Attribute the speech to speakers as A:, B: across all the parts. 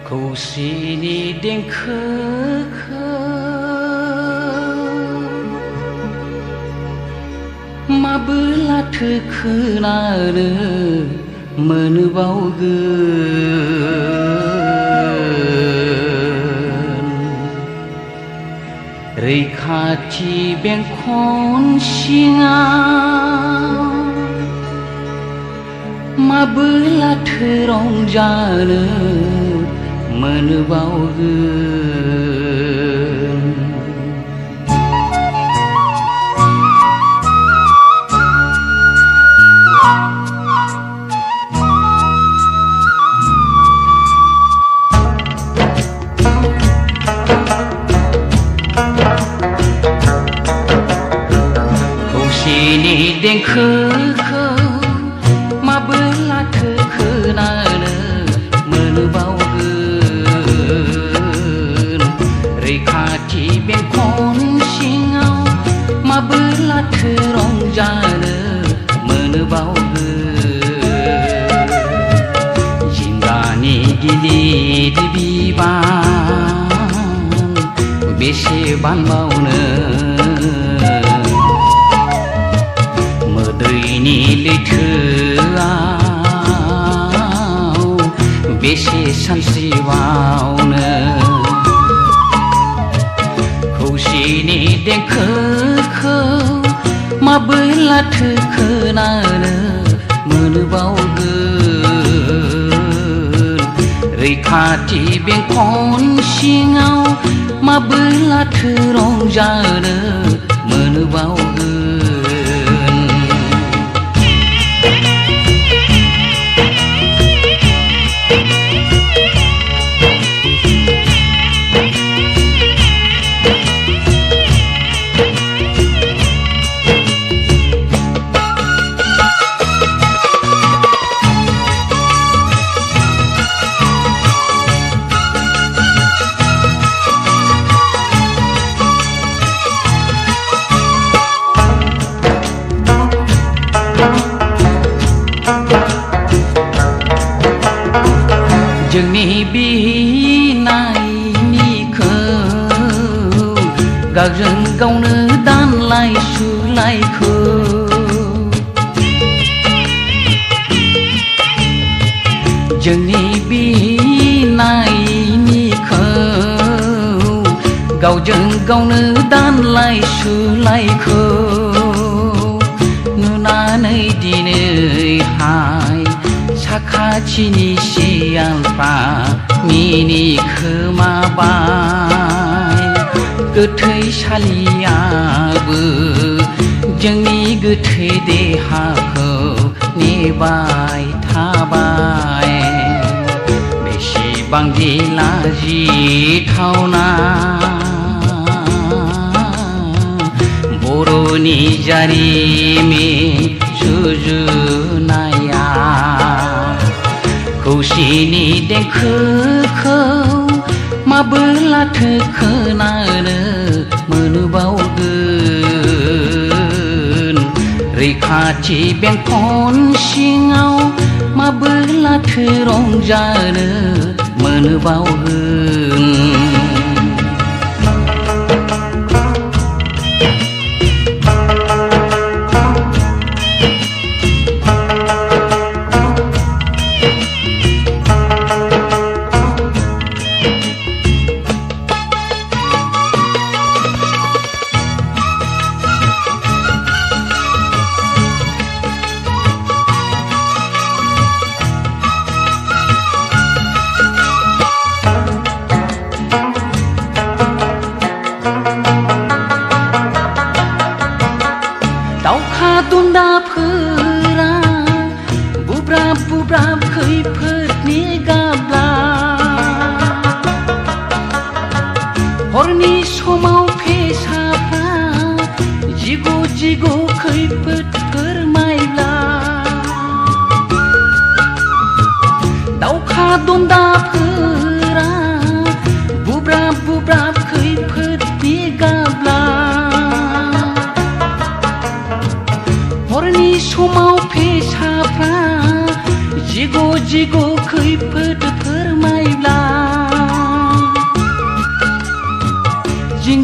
A: खौसेनि देंखोखौ माबोलाथो खोनानो मोनबावगोन रैखाथि बेंखन सिङाव माबोलाथो रंजानो मोनबावगोन खौसेनि देंखोखौ माबोलाथो खोनानो मोनबावगोन रैखाथि बेंखन सिङाव माबोलाथो रंजानो मोनबावगोन जिंगानि गिलिर बिबान बेसे बानबावनो मोदैनि लैथोआव बेसे सानस्रिबावनो खौसेनि देंखोखौ माबोलाथो खोनानो मोनबावगोन रैखाथि बेंखन सिङाव माबोलाथो रंजानो मोनबावगोन जोंनि बिनायनिखौ गावजों गावनो दानलाय सुलायखौ जोंनि बिनायनिखौ गावजों गावनो दानलाय सुलायखौ नुनानै दिनैहाय साखाथिनि सियालफ्रा मिनिखोमाबाय गोथैसालियाबो जोंनि गोथै देहाखौ नेबाय थाबाय बेसेबांदि लाजिथावना बर'नि जारिमिन सुजुनाया खौसेनि देंखोखौ माबोलाथो खोनानो मोनबावगोन रैखाथि बेंखन सिङाव माबोलाथो रंजानो मोनबावगोन दावखा दुन्दाफोरा बुब्राब बुब्राब खैफोदनि गाब्ला हरनि समाव फेसाफ्रा जिगु जिगु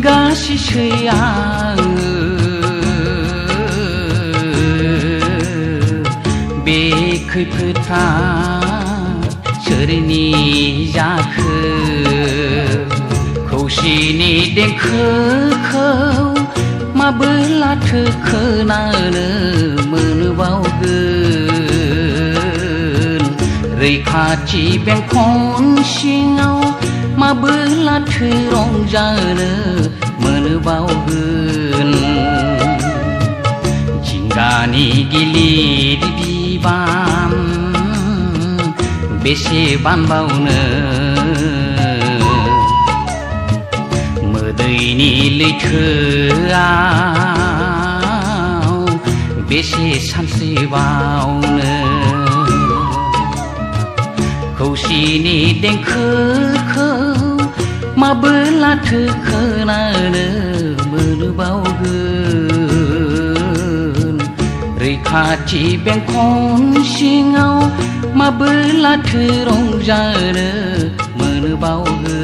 A: जिंगासिसै आङो बे खैफोदा सोरनि जाखो खौसेनि देंखोखौ माबोलाथो खोनानो मोनबावगोन रैखाथि बेंखन सिङाव माबोलाथो रंजानो मोनबावगोन जिंगानि गिलिर बिबान बेसे बानबावनो मोदैनि लैथोआव बेसे सानस्रिबावनो खौसेनि देंखोखौ माबोलाथो खोनानो मोनबावगोन रैखाथि बेंखन सिङाव माबोलाथो रंजानो मोनबावगोन